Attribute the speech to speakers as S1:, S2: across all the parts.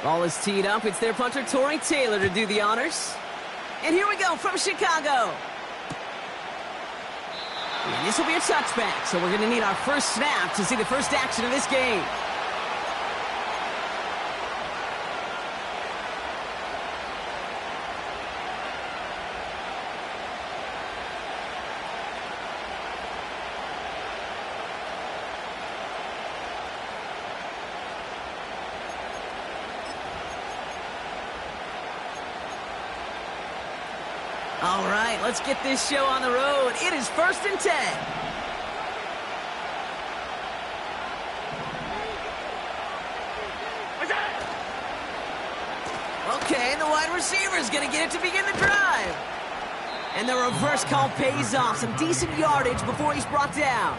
S1: Ball is teed up. It's their punter, Tory Taylor, to do the honors. And here we go from Chicago. And this will be a touchback, so we're going to need our first snap to see the first action of this game. All right, let's get this show on the road. It is 1st and 10. Okay, the wide receiver is going to get it to begin the drive. And the reverse call pays off. Some decent yardage before he's brought down.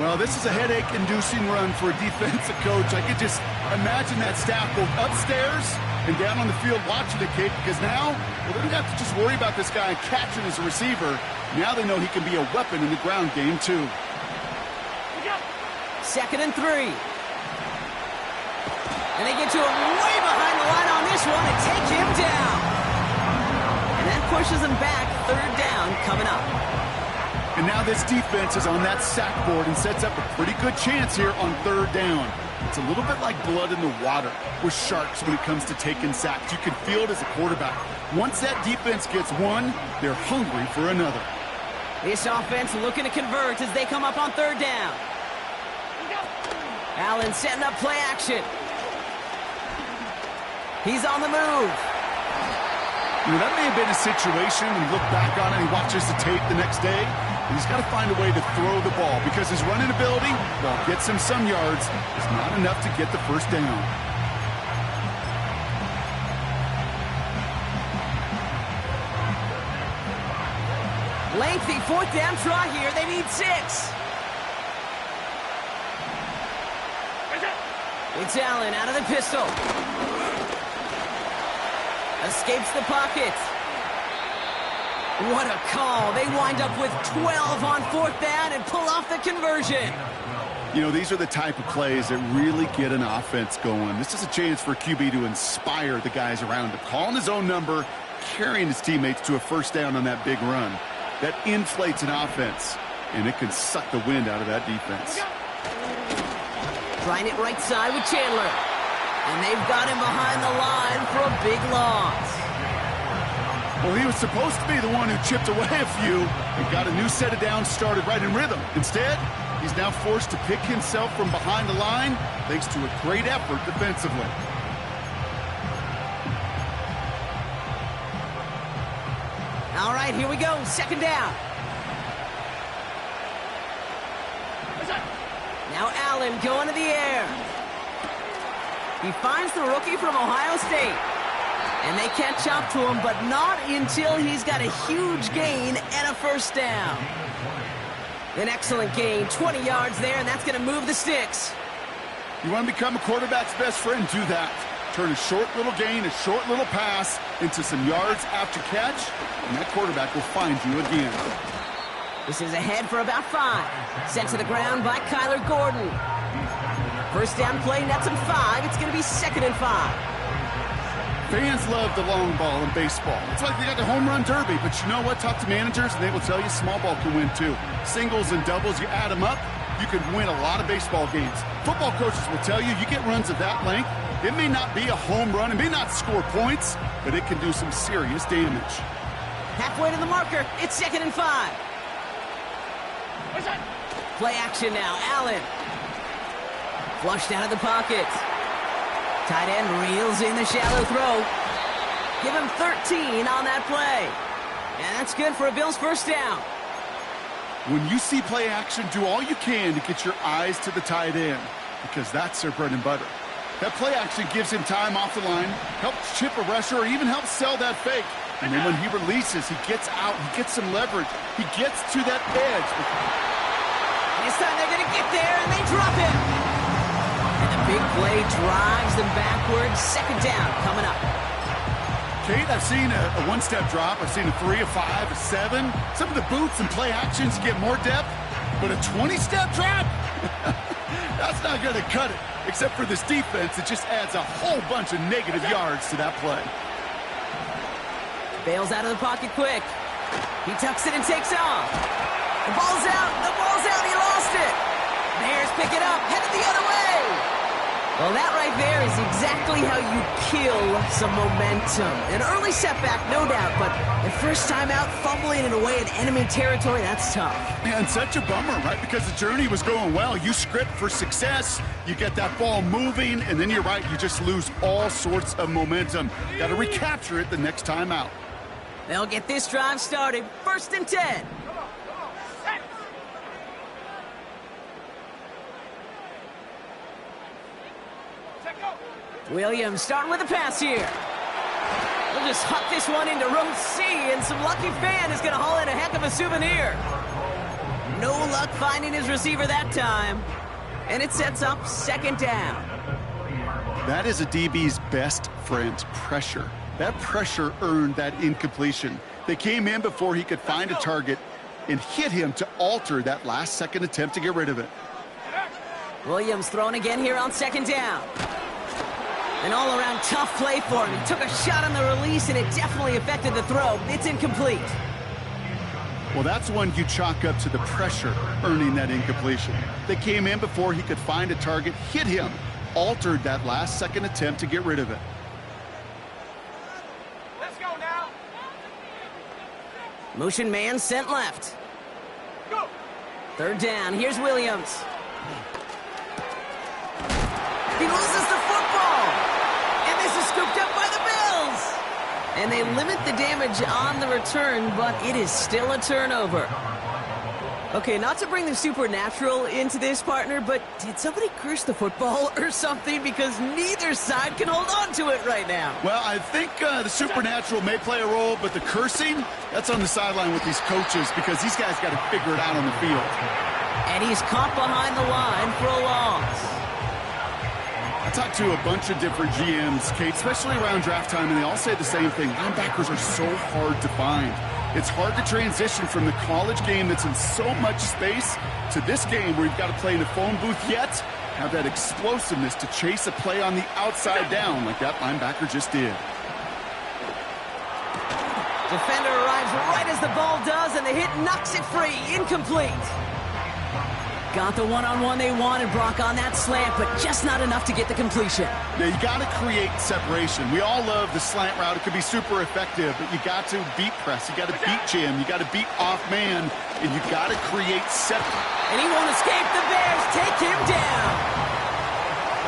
S2: Well, this is a headache-inducing run for a defensive coach. I could just imagine that staff both upstairs and down on the field watching the kid, because now, well, they don't have to just worry about this guy catching as a receiver. Now they know he can be a weapon in the ground game, too.
S1: 2nd and 3. And they get to him way behind the line on this one and take him down. And that pushes him back. 3rd down coming up.
S2: And now this defense is on that sack board and sets up a pretty good chance here on 3rd down. It's a little bit like blood in the water with sharks when it comes to taking sacks. You can feel it as a quarterback. Once that defense gets one, they're hungry for another.
S1: This offense looking to convert as they come up on 3rd down. Allen setting up play action. He's on the move.
S2: You know, that may have been a situation when you look back on it and he watches the tape the next day. He's got to find a way to throw the ball because his running ability, while it gets him some yards, is not enough to get the 1st down.
S1: Lengthy 4th down try here. They need 6. It's Allen out of the pistol. Escapes the pocket. What a call. They wind up with 12 on 4th down and pull off the conversion.
S2: You know, these are the type of plays that really get an offense going. This is a chance for QB to inspire the guys around him. Calling his own number, carrying his teammates to a 1st down on that big run. That inflates an offense, and it can suck the wind out of that defense.
S1: Trying it right side with Chandler. And they've got him behind the line for a big loss.
S2: Well, he was supposed to be the one who chipped away a few and got a new set of downs started right in rhythm. Instead, he's now forced to pick himself from behind the line thanks to a great effort defensively.
S1: All right, here we go. 2nd down. Now Allen going to the air. He finds the rookie from Ohio State. And they catch up to him, but not until he's got a huge gain and a 1st down. An excellent gain, 20 yards there, and that's going to move the sticks.
S2: You want to become a quarterback's best friend? Do that. Turn a short little gain, a short little pass into some yards after catch, and that quarterback will find you again.
S1: This is ahead for about 5. Sent to the ground by Kyler Gordon. 1st down play, nets him 5. It's going to be 2nd and 5.
S2: Fans love the long ball in baseball. It's like they got the home run derby, but you know what? Talk to managers, and they will tell you small ball can win too. Singles and doubles, you add them up, you can win a lot of baseball games. Football coaches will tell you get runs of that length. It may not be a home run, it may not score points, but it can do some serious damage.
S1: Halfway to the marker, it's 2nd and 5. Play action now, Allen. Flushed out of the pocket. Tight end reels in the shallow throw. Give him 13 on that play. And that's good for a Bills 1st down.
S2: When you see play action, do all you can to get your eyes to the tight end, because that's their bread and butter. That play action gives him time off the line, helps chip a rusher, or even helps sell that fake. And then when he releases, he gets out, he gets some leverage. He gets to that edge.
S1: This time they're going to get there, and they drop him. And the big play drives them backwards. 2nd down coming up.
S2: Kate, I've seen a one-step drop. I've seen a 3, a 5, a 7. Some of the boots and play actions get more depth, but a 20-step drop? That's not going to cut it. Except for this defense, it just adds a whole bunch of negative yards to that play.
S1: Bails out of the pocket quick. He tucks it and takes off. The ball's out. The ball's out. He lost it. Bears pick it up. Headed the other way. Well, that right there is exactly how you kill some momentum. An early setback, no doubt, but the first time out, fumbling it away in enemy territory, that's tough.
S2: Man, such a bummer, right? Because the journey was going well. You script for success, you get that ball moving, and then you're right, you just lose all sorts of momentum. Got to recapture it the next time out.
S1: They'll get this drive started. 1st and 10. Williams starting with a pass here. They'll just huck this one into row C, and some lucky fan is going to haul in a heck of a souvenir. No luck finding his receiver that time. And it sets up 2nd down.
S2: That is a DB's best friend, pressure. That pressure earned that incompletion. They came in before he could find a target and hit him to alter that last-second attempt to get rid of it.
S1: Williams throwing again here on 2nd down. An all-around tough play for him. He took a shot on the release, and it definitely affected the throw. It's incomplete.
S2: Well, that's one you chalk up to the pressure earning that incompletion. They came in before he could find a target, hit him, altered that last-second attempt to get rid of it.
S3: Let's go now.
S1: Motion man sent left.
S3: Go.
S1: 3rd down. Here's Williams. He loses the football. And this is scooped up by the Bills. And they limit the damage on the return, but it is still a turnover. Okay, not to bring the supernatural into this, partner, but did somebody curse the football or something? Because neither side can hold on to it right now.
S2: Well, I think the supernatural may play a role, but the cursing, that's on the sideline with these coaches because these guys got to figure it out on the field.
S1: And he's caught behind the line for a loss.
S2: I talked to a bunch of different GMs, Kate, especially around draft time, and they all say the same thing. Linebackers are so hard to find. It's hard to transition from the college game that's in so much space to this game where you've got to play in a phone booth yet have that explosiveness to chase a play on the outside down like that linebacker just did.
S1: Defender arrives right as the ball does, and the hit knocks it free. Incomplete. Got the one-on-one they wanted, Brock, on that slant, but just not enough to get the completion.
S2: Yeah, you got to create separation. We all love the slant route. It could be super effective, but you got to beat press. You got to beat jam. You got to beat off man, and you got to create separate.
S1: And he won't escape. The Bears take him down.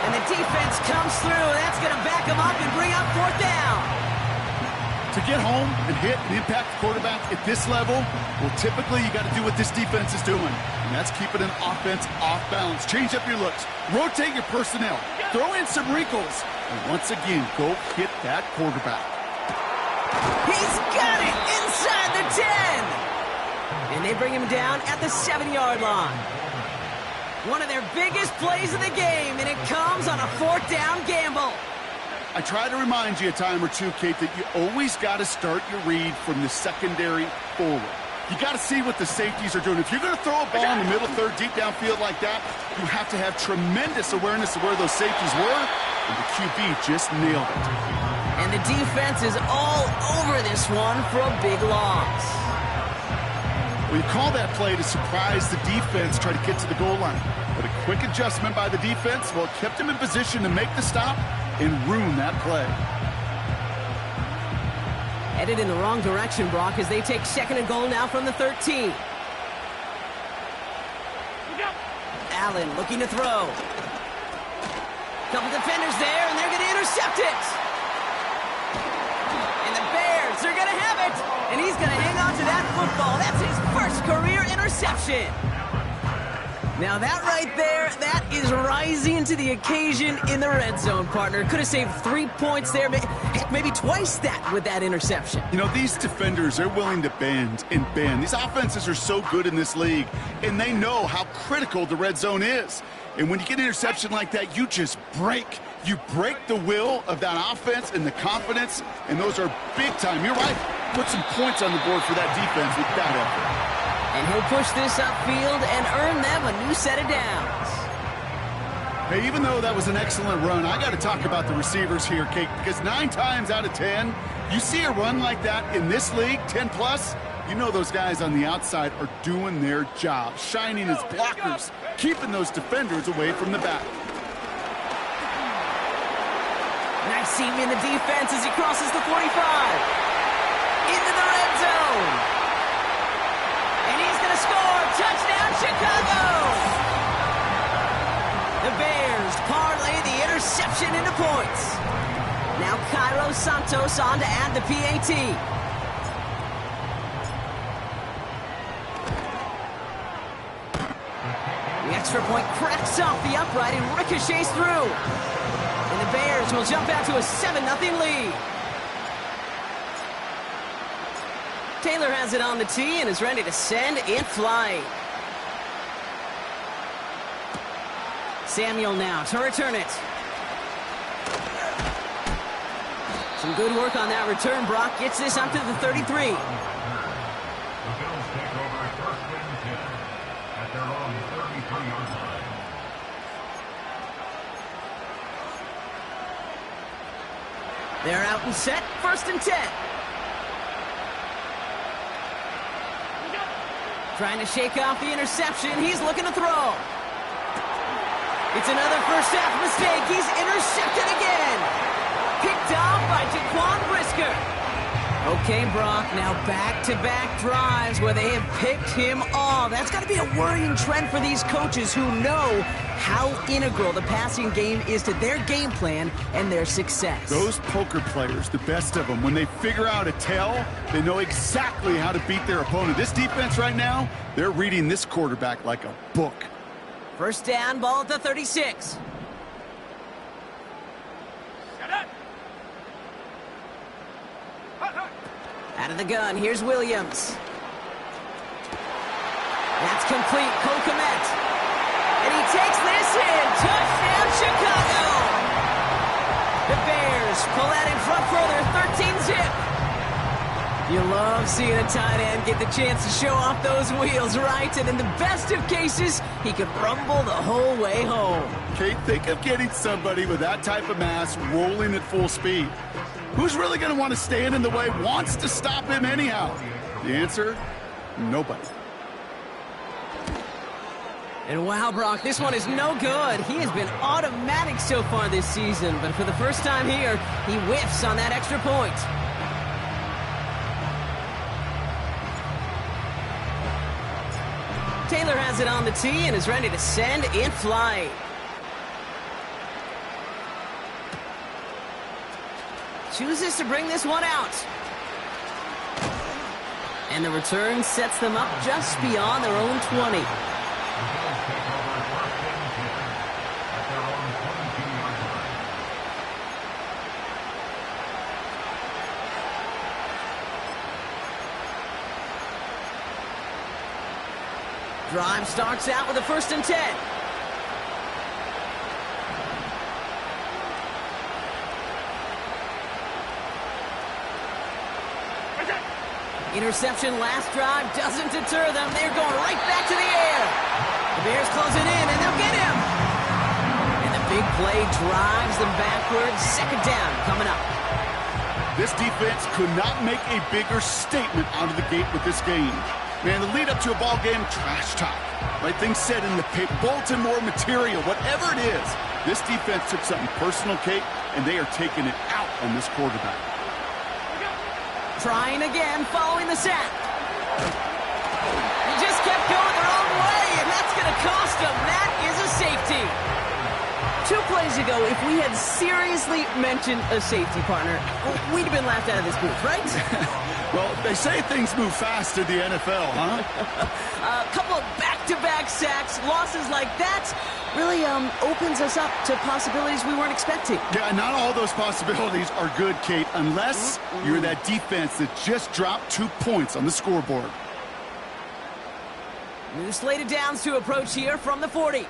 S1: And the defense comes through, and that's going to back him up and bring up 4th down.
S2: To get home and hit and impact the quarterback at this level, well, typically you got to do what this defense is doing, and that's keeping an offense off balance. Change up your looks, rotate your personnel, throw in some wrinkles, and once again, go hit that quarterback.
S1: He's got it inside the 10. And they bring him down at the 7-yard line. One of their biggest plays of the game, and it comes on a 4th down gamble.
S2: I try to remind you a time or two, Kate, that you always got to start your read from the secondary forward. You got to see what the safeties are doing. If you're going to throw a ball in the middle third, deep downfield like that, you have to have tremendous awareness of where those safeties were, and the QB just nailed it.
S1: And the defense is all over this one for a big loss.
S2: Well, you call that play to surprise the defense, try to get to the goal line. But a quick adjustment by the defense, well, it kept him in position to make the stop and ruin that play.
S1: Headed in the wrong direction, Brock, as they take 2nd and goal now from the 13. Allen looking to throw. Couple defenders there, and they're going to intercept it. And the Bears are going to have it. And he's going to hang on to that football. That's his first career interception. Now that right there, that is rising to the occasion in the red zone, partner. Could have saved 3 points there, maybe twice that with that interception.
S2: You know, these defenders, they're willing to bend and bend. These offenses are so good in this league, and they know how critical the red zone is. And when you get an interception like that, you just break. You break the will of that offense and the confidence, and those are big time. You're right. Put some points on the board for that defense with that effort.
S1: And he'll push this upfield and earn them a new set of downs.
S2: Hey, even though that was an excellent run, I got to talk about the receivers here, Kate, because 9 times out of 10, you see a run like that in this league, 10+, you know those guys on the outside are doing their job, shining as blockers, keeping those defenders away from the back.
S1: Nice seam in the defense as he crosses the 45. Into the red zone. And he's going to score. Touchdown, Chicago! The Bears parlay the interception into points. Now Cairo Santos on to add the PAT. The extra point cracks off the upright and ricochets through. And the Bears will jump out to a 7-0 lead. Taylor has it on the tee and is ready to send in flight. Samuel now to return it. Some good work on that return. Brock gets this up to the 33.
S4: The Bills take over first and 10 at their own 33-yard line.
S1: They're out and set. First and 10. Trying to shake off the interception. He's looking to throw. It's another first half mistake. He's intercepted again. Picked off by Jaquan Brisker. Okay, Brock, now back-to-back drives where they have picked him off. That's got to be a worrying trend for these coaches who know how integral the passing game is to their game plan and their success.
S2: Those poker players, the best of them, when they figure out a tell, they know exactly how to beat their opponent. This defense right now, they're reading this quarterback like a book.
S1: First down, ball at the 36. Out of the gun, here's Williams. That's complete, Cole Kmet. And he takes this in. Touchdown, Chicago! The Bears pull out in front for their 13-zip. You love seeing a tight end get the chance to show off those wheels, right? And in the best of cases, he could rumble the whole way home.
S2: Kate, think of getting somebody with that type of mass rolling at full speed. Who's really going to want to stand in the way, wants to stop him anyhow? The answer, nobody.
S1: And wow, Brock, this one is no good. He has been automatic so far this season, but for the first time here, he whiffs on that extra point. Taylor has it on the tee and is ready to send in flight. Chooses to bring this one out. And the return sets them up just beyond their own 20. Drive starts out with a first and 10. Interception last drive doesn't deter them. They're going right back to the air. The Bears close it in, and they'll get him. And the big play drives them backwards. Second down coming up.
S2: This defense could not make a bigger statement out of the gate with this game. Man, the lead up to a ball game, trash talk. Like things said in the paper, bulletin board material, whatever it is. This defense took something personal, Kate, and they are taking it out on this quarterback.
S1: Trying again, following the sack. He just kept going the wrong way, and that's going to cost him. That is a safety. 2 plays ago, if we had seriously mentioned a safety partner, we'd have been laughed out of this booth, right?
S2: Well, they say things move fast in the NFL, huh?
S1: A couple of back-to-back sacks, losses like that, really opens us up to possibilities we weren't expecting.
S2: Yeah, not all those possibilities are good, Kate, unless you're that defense that just dropped 2 points on the scoreboard.
S1: New slated downs to approach here from the 40.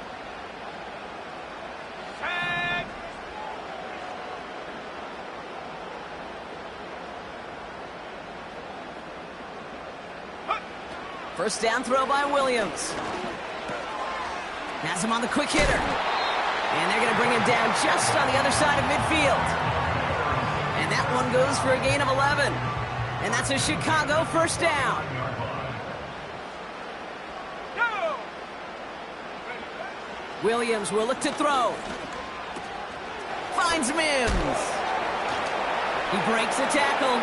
S1: First down throw by Williams. Has him on the quick hitter. And they're going to bring him down just on the other side of midfield. And that one goes for a gain of 11. And that's a Chicago first down.
S3: Go!
S1: Williams will look to throw. Finds Mims. He breaks a tackle.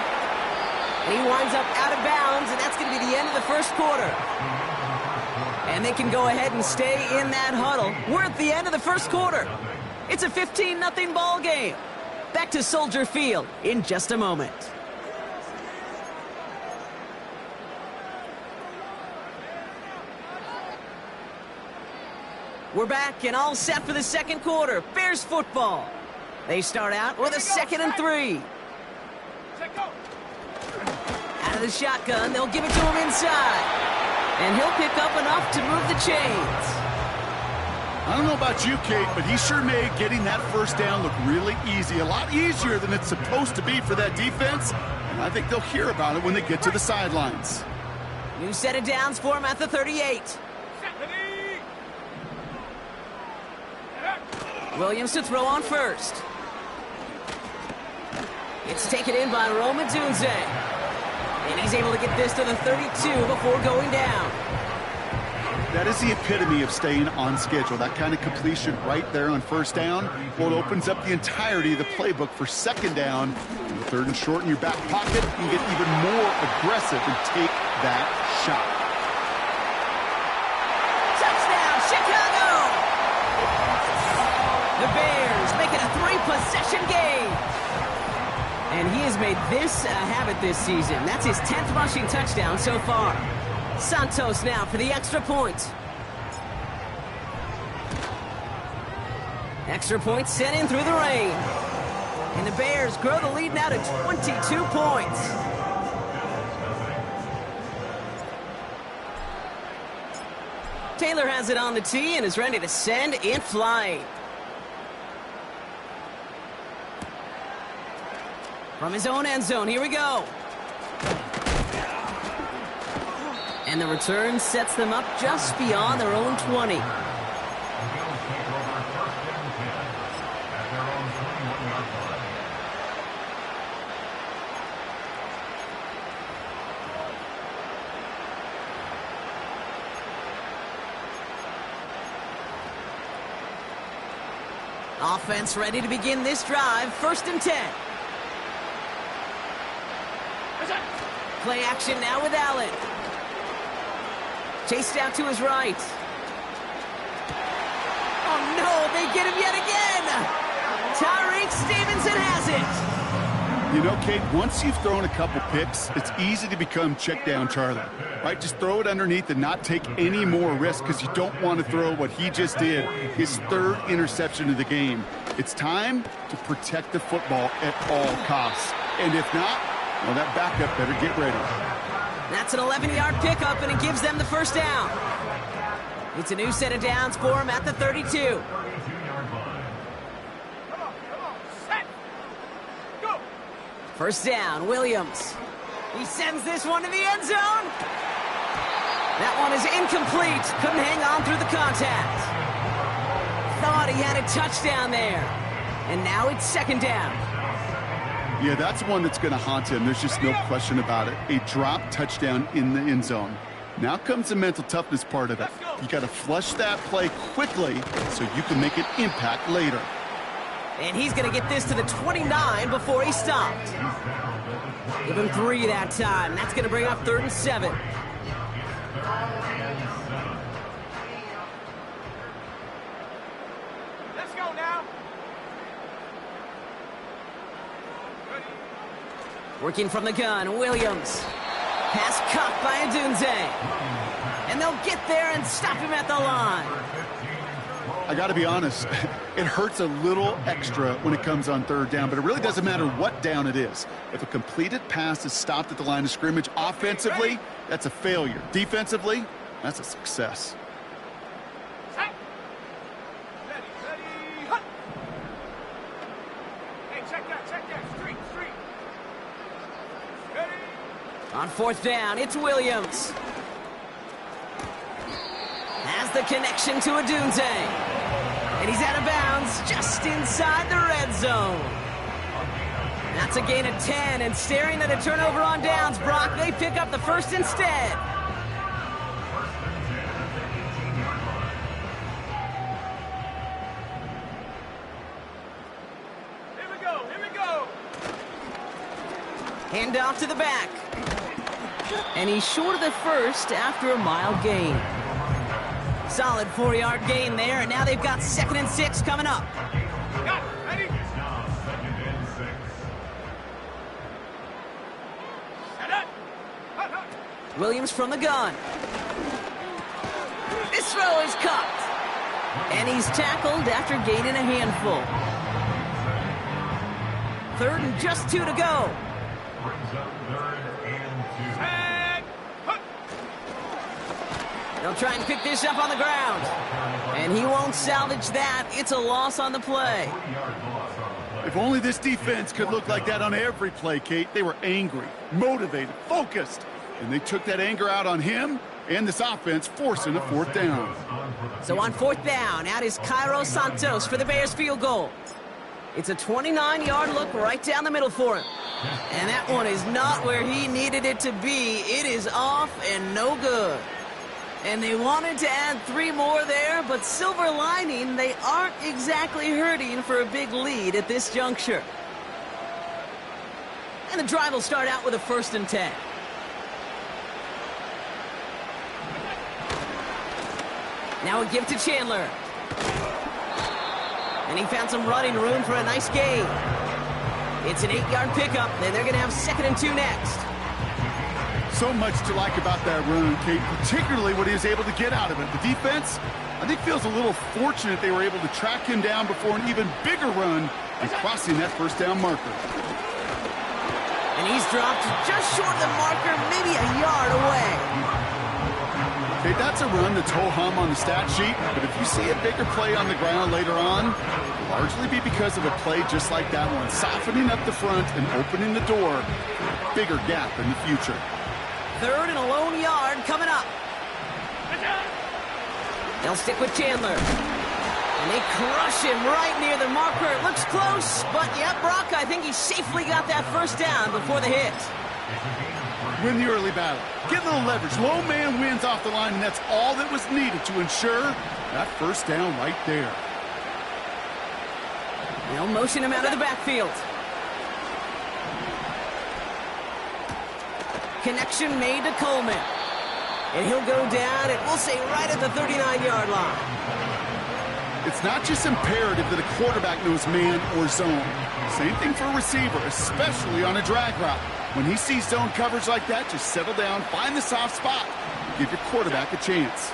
S1: And he winds up out of bounds, and that's going to be the end of the first quarter. And they can go ahead and stay in that huddle. We're at the end of the first quarter. It's a 15-0 ball game. Back to Soldier Field in just a moment. We're back and all set for the second quarter. Bears football. They start out with a 2nd and 3.
S3: Set, go!
S1: Out of the shotgun, they'll give it to him inside. And he'll pick up enough to move the chains.
S2: I don't know about you, Kate, but he sure made getting that first down look really easy. A lot easier than it's supposed to be for that defense. And I think they'll hear about it when they get to the sidelines.
S1: New set of downs for him at the 38.
S3: Set, ready!
S1: Williams to throw on first. It's taken in by Rome Odunze. And he's able to get this to the 32 before going down.
S2: That is the epitome of staying on schedule. That kind of completion right there on first down. Well, it opens up the entirety of the playbook for second down. And 3rd and short in your back pocket, you can get even more aggressive and take that shot.
S1: Touchdown, Chicago! The Bears make it a 3-possession game. And he has made this a habit this season. That's his 10th rushing touchdown so far. Santos now for the extra point. Extra point sent in through the rain. And the Bears grow the lead now to 22 points. Taylor has it on the tee and is ready to send in flight. From his own end zone, here we go. And the return sets them up just beyond their own 20. Offense ready to begin this drive. 1st and 10. Play action now with Allen. Chased out to his right. Oh no, they get him yet again. Tyreek Stevenson has it.
S2: You know, Kate, once you've thrown a couple picks, it's easy to become check down Charlie, right? Just throw it underneath and not take any more risk because you don't want to throw what he just did, his 3rd interception of the game. It's time to protect the football at all costs. And if not, well, that backup better get ready.
S1: That's an 11-yard pickup, and it gives them the first down. It's a new set of downs for him at the 32.
S3: Come on, set! Go!
S1: First down, Williams. He sends this one to the end zone. That one is incomplete. Couldn't hang on through the contact. Thought he had a touchdown there. And now it's 2nd down.
S2: Yeah, that's one that's going to haunt him. There's just no question about it. A drop touchdown in the end zone. Now comes the mental toughness part of it. You got to flush that play quickly so you can make an impact later.
S1: And he's going to get this to the 29 before he stopped. Give him 3 that time. That's going to bring up 3rd and 7.
S3: Let's go now!
S1: Working from the gun, Williams. Pass caught by Odunze. And they'll get there and stop him at the line.
S2: I got to be honest, it hurts a little extra when it comes on 3rd down, but it really doesn't matter what down it is. If a completed pass is stopped at the line of scrimmage, offensively, that's a failure. Defensively, that's a success.
S3: Set! Ready, hut! Hey, check that, street! Ready!
S1: On 4th down, it's Williams. Has the connection to Odunze. And he's out of bounds just inside the red zone. That's a gain of 10, and staring at a turnover on downs, Brock, they pick up the first instead.
S3: Here we go, here we go.
S1: Hand off to the back. And he's short of the first after a mile gain. Solid 4-yard gain there, and now they've got 2nd and 6 coming up.
S3: Got it, ready?
S4: Now 2nd and 6.
S3: Set up. Hut, hut.
S1: Williams from the gun. This throw is caught. And he's tackled after gaining a handful. 3rd and just 2 to go.
S4: Brings up 3rd and 2.
S3: And hut.
S1: They'll try and pick this up on the ground. And he won't salvage that. It's a loss on the play.
S4: 3-yard loss on the play.
S2: If only this defense could look like that on every play, Kate. They were angry, motivated, focused. And they took that anger out on him and this offense, forcing a 4th down.
S1: So on 4th down, out is Cairo Santos for the Bears field goal. It's a 29-yard look right down the middle for him. And that one is not where he needed it to be. It is off and no good. And they wanted to add 3 more there, but silver lining, they aren't exactly hurting for a big lead at this juncture. And the drive will start out with a 1st and 10. Now a give to Chandler. And he found some running room for a nice gain. It's an 8-yard pickup, and they're going to have 2nd and 2 next.
S2: So much to like about that run, Kate, particularly what he was able to get out of it. The defense, I think, feels a little fortunate they were able to track him down before an even bigger run and crossing that 1st down marker.
S1: And he's dropped just short of the marker, maybe a yard away.
S2: Okay, that's a run that's ho-hum on the stat sheet, but if you see a bigger play on the ground later on, it'll largely be because of a play just like that one, softening up the front and opening the door for a bigger gap in the future.
S1: 3rd and a lone yard coming up. They'll stick with Chandler. And they crush him right near the marker. It looks close, but yeah, Brock, I think he safely got that 1st down before the hit.
S2: Win the early battle. Get a little leverage. Low man wins off the line, and that's all that was needed to ensure that 1st down right there.
S1: They'll motion him out of the backfield. Connection made to Coleman. And he'll go down, and we'll say right at the 39-yard line.
S2: It's not just imperative that a quarterback knows man or zone. Same thing for a receiver, especially on a drag route. When he sees zone coverage like that, just settle down, find the soft spot, and give your quarterback a chance.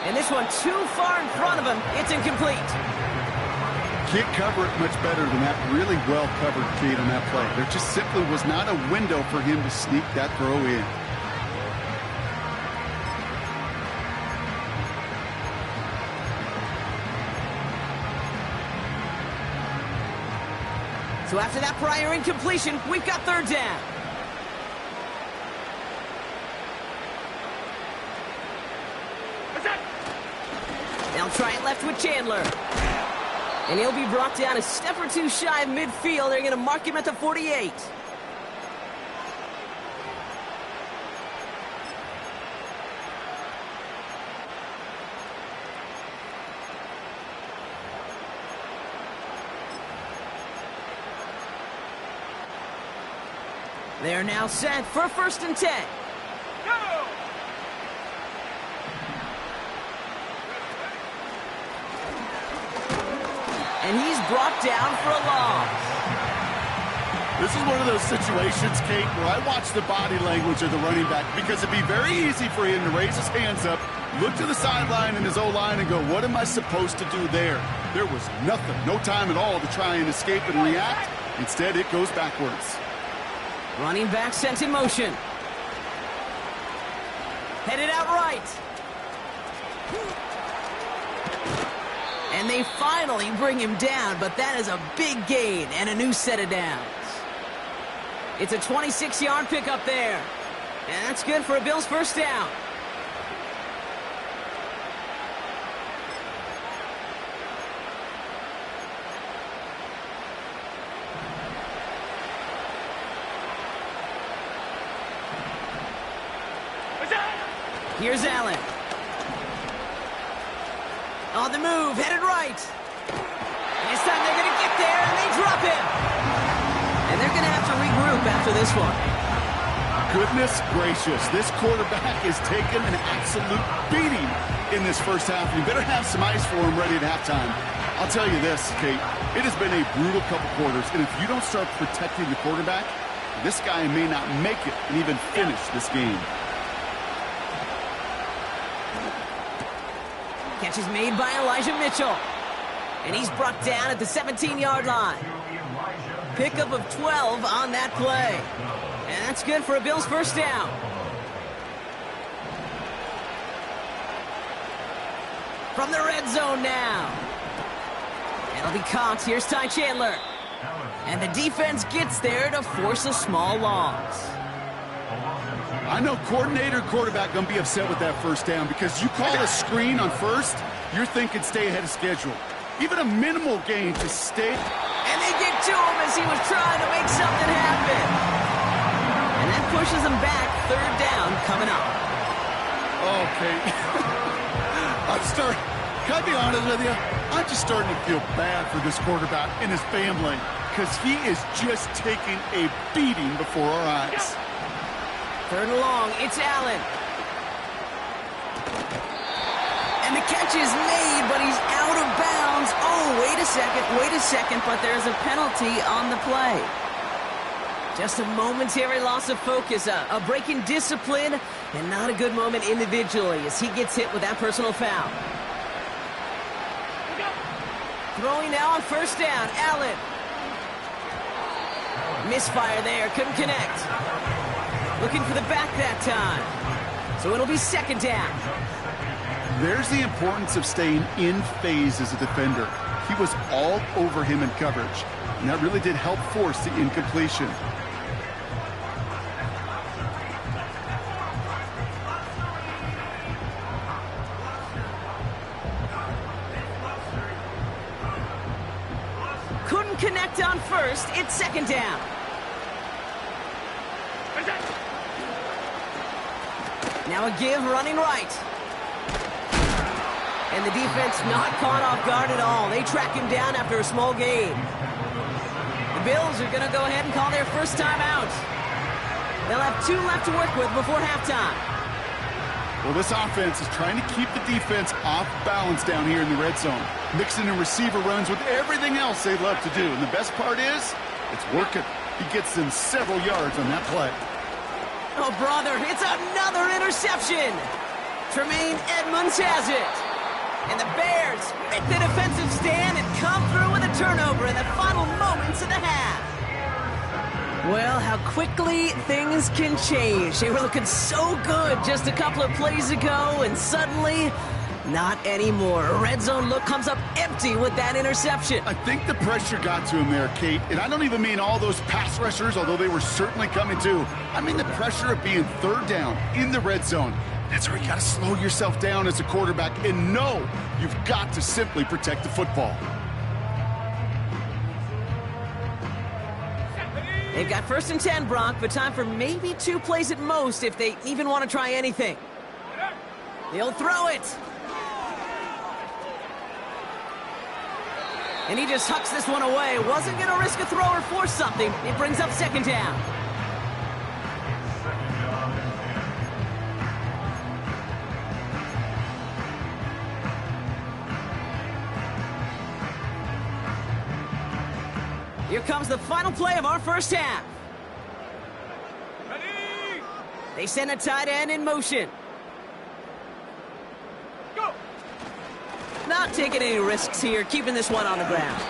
S1: And this one too far in front of him. It's incomplete.
S2: Can't cover it much better than that really well-covered Kate on that play. There just simply was not a window for him to sneak that throw in.
S1: So after that prior incompletion, we've got 3rd down. They'll try it left with Chandler. And he'll be brought down a step or 2 shy of midfield. They're going to mark him at the 48. They're now set for 1st and 10.
S3: Go!
S1: And he's brought down for a loss.
S2: This is one of those situations, Kate, where I watch the body language of the running back because it'd be very easy for him to raise his hands up, look to the sideline in his O-line and go, what am I supposed to do there? There was nothing, no time at all to try and escape and react. Instead, it goes backwards.
S1: Running back sent in motion. Headed out right. And they finally bring him down, but that is a big gain and a new set of downs. It's a 26-yard pickup there. And that's good for a Bills 1st down. Here's Allen. On the move, headed right. And this time they're going to get there, and they drop him. And they're going to have to regroup after this one.
S2: Goodness gracious, this quarterback is taking an absolute beating in this first half. You better have some ice for him ready at halftime. I'll tell you this, Kate, it has been a brutal couple quarters, and if you don't start protecting the quarterback, this guy may not make it and even finish this game.
S1: Catch is made by Elijah Mitchell. And he's brought down at the 17-yard line. Pickup of 12 on that play. And that's good for a Bills first down. From the red zone now. It'll be Cox. Here's Ty Chandler. And the defense gets there to force a small loss.
S2: I know coordinator and quarterback going to be upset with that first down because you call a screen on first, you're thinking stay ahead of schedule. Even a minimal gain to stay.
S1: And they get to him as he was trying to make something happen. And that pushes him back. Third down coming up.
S2: Okay. Can I be honest with you? I'm just starting to feel bad for this quarterback and his family because he is just taking a beating before our eyes.
S1: Third and long, it's Allen. And the catch is made, but he's out of bounds. Oh, wait a second, but there's a penalty on the play. Just a momentary loss of focus, a break in discipline, and not a good moment individually as he gets hit with that personal foul. Throwing now on first down, Allen. Misfire there, couldn't connect. Looking for the back that time. So it'll be second down.
S2: There's the importance of staying in phase as a defender. He was all over him in coverage, and that really did help force the incompletion.
S1: Couldn't connect on first. It's second down. Now a give running right. And the defense not caught off guard at all. They track him down after a small gain. The Bills are going to go ahead and call their first time out. They'll have 2 left to work with before halftime.
S2: Well, this offense is trying to keep the defense off balance down here in the red zone, mixing in receiver runs with everything else they love to do. And the best part is, it's working. He gets them several yards on that play.
S1: Oh, brother, it's another interception. Tremaine Edmonds has it. And the Bears make the defensive stand and come through with a turnover in the final moments of the half. Well, how quickly things can change. They were looking so good just a couple of plays ago, and suddenly, not anymore. A red zone look comes up empty with that interception.
S2: I think the pressure got to him there, Kate. And I don't even mean all those pass rushers, although they were certainly coming too. I mean the pressure of being third down in the red zone. That's where you got to slow yourself down as a quarterback and know you've got to simply protect the football.
S1: They've got first and 10, Brock, but time for maybe 2 plays at most if they even want to try anything. He'll throw it. And he just hucks this one away. Wasn't going to risk a throw or force something. It brings up second down. Here comes the final play of our first half.
S3: Ready?
S1: They send a tight end in motion.
S3: Go!
S1: Not taking any risks here, keeping this one on the ground.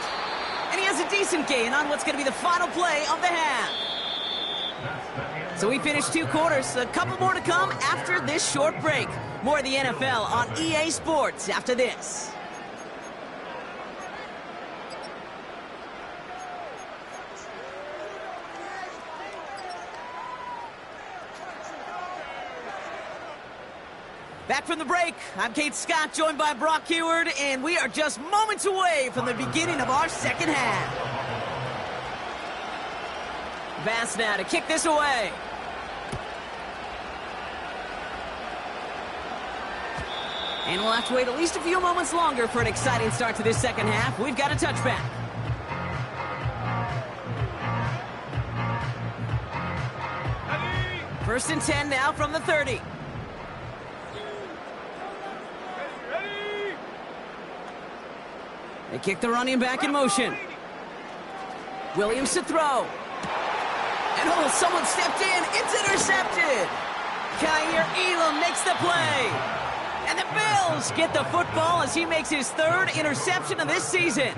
S1: And he has a decent gain on what's going to be the final play of the half. So we finished 2 quarters. A couple more to come after this short break. More of the NFL on EA Sports after this. Back from the break, I'm Kate Scott, joined by Brock Huard, and we are just moments away from the beginning of our second half. Bass now to kick this away. And we'll have to wait at least a few moments longer for an exciting start to this second half. We've got a touchback. First and 10 now from the 30.
S3: Ready.
S1: They kick the running back in motion. Williams to throw. And oh, someone stepped in. It's intercepted. Kaiir Elam makes the play. And the Bills get the football as he makes his third interception of this season.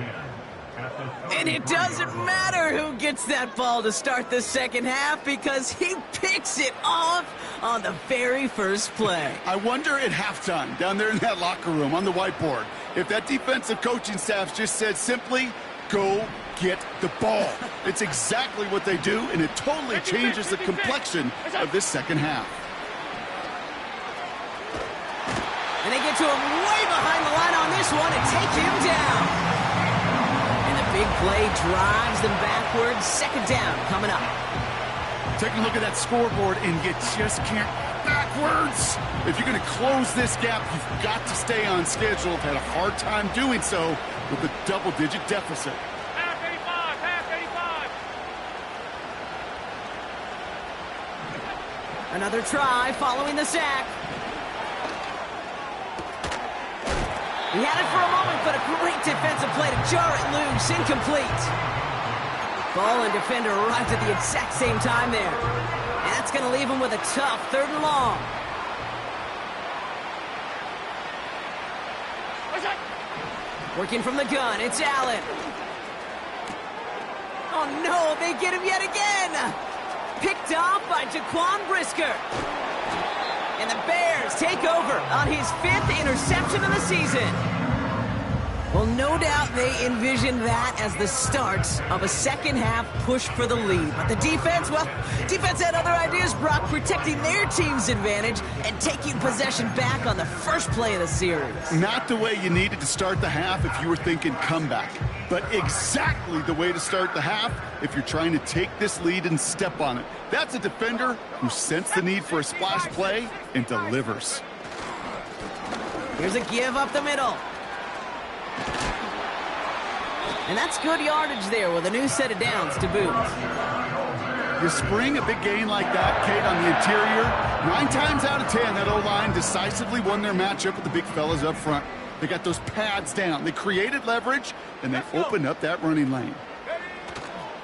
S1: And it doesn't matter who gets that ball to start the second half because he picks it off on the very first play.
S2: I wonder at halftime, down there in that locker room on the whiteboard, if that defensive coaching staff just said simply, go get the ball. It's exactly what they do, and it totally changes the complexion of this second half.
S1: And they get to him way behind the line on this one and take him down. And the big play drives them backwards. Second down coming up.
S2: Take a look at that scoreboard, and you just can't backwards. If you're going to close this gap, you've got to stay on schedule. I've had a hard time doing so with a double-digit deficit.
S3: Half 85, half 85.
S1: Another try following the sack. He had it for a moment, but a great defensive play to jar it loose. Incomplete. Ball and defender arrived at the exact same time there. And that's going to leave him with a tough 3rd and long. Working from the gun, it's Allen. Oh no, they get him yet again. Picked off by Jaquan Brisker. And the Bears take over on his 5th interception of the season. Well, no doubt they envisioned that as the start of a second half push for the lead. But the defense, well, defense had other ideas, Brock, protecting their team's advantage and taking possession back on the first play of the series.
S2: Not the way you needed to start the half if you were thinking comeback, but exactly the way to start the half if you're trying to take this lead and step on it. That's a defender who sensed the need for a splash play and delivers.
S1: Here's a give up the middle. And that's good yardage there with a new set of downs to boot.
S2: You spring a big gain like that, Kate, on the interior, 9 times out of 10, that O-line decisively won their matchup with the big fellas up front. They got those pads down. They created leverage, and they opened up that running lane.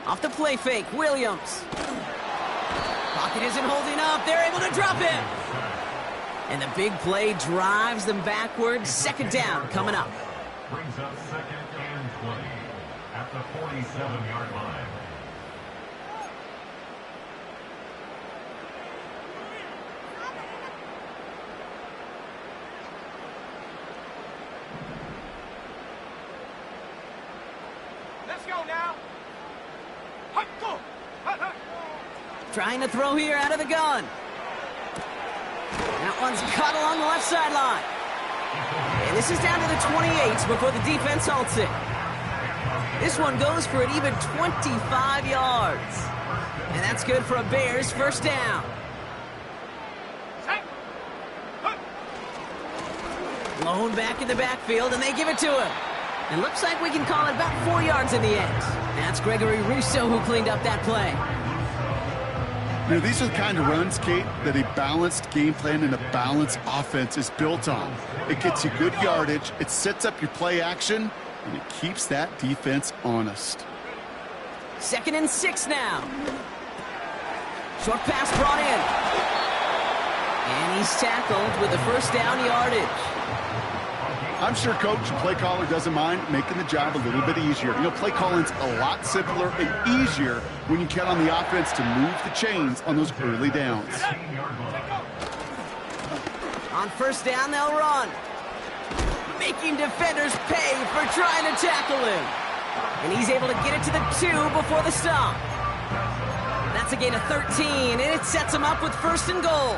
S1: Off the play fake, Williams. Pocket isn't holding up. They're able to drop him. And the big play drives them backwards. Second down coming up.
S4: Brings up 2nd and 20 at the 47-yard line.
S3: Let's go now. Hut, go. Hut, hut.
S1: Trying to throw here out of the gun. That one's caught along the left sideline. And this is down to the 28 before the defense halts it. This one goes for an even 25 yards. And that's good for a Bears first down.
S3: Set. Hut.
S1: Blown back in the backfield, and they give it to him. It looks like we can call it about 4 yards in the end. That's Gregory Rousseau who cleaned up that play.
S2: You know, these are the kind of runs, Kate, that a balanced game plan and a balanced offense is built on. It gets you good yardage, it sets up your play action, and it keeps that defense honest.
S1: 2nd and 6 now. Short pass brought in. And he's tackled with the first down yardage.
S2: I'm sure coach and play caller doesn't mind making the job a little bit easier. You know, play calling's a lot simpler and easier when you count on the offense to move the chains on those early downs.
S1: On first down, they'll run. Making defenders pay for trying to tackle him. And he's able to get it to the 2 before the stop. That's a gain of 13, and it sets him up with 1st and goal.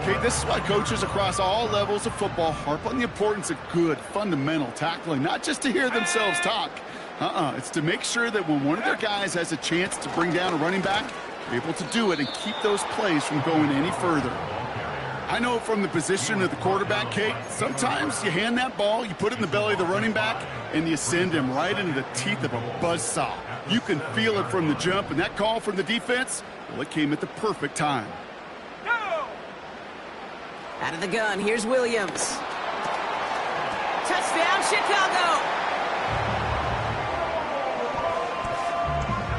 S2: Okay, this is why coaches across all levels of football harp on the importance of good, fundamental tackling, not just to hear themselves talk. It's to make sure that when one of their guys has a chance to bring down a running back, they're able to do it and keep those plays from going any further. I know from the position of the quarterback, Kate, sometimes you hand that ball, you put it in the belly of the running back, and you send him right into the teeth of a buzzsaw. You can feel it from the jump, and that call from the defense, well, it came at the perfect time.
S1: Out of the gun, here's Williams. Touchdown, Chicago!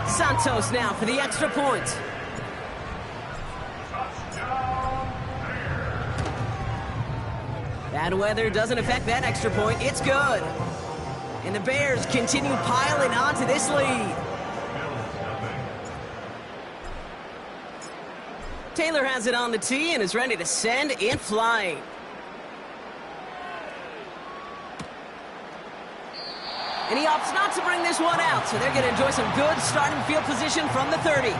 S1: Santos now for the extra point. Bad weather doesn't affect that extra point. It's good. And the Bears continue piling onto this lead. Taylor has it on the tee and is ready to send it flying. And he opts not to bring this one out, so they're going to enjoy some good starting field position from the 30.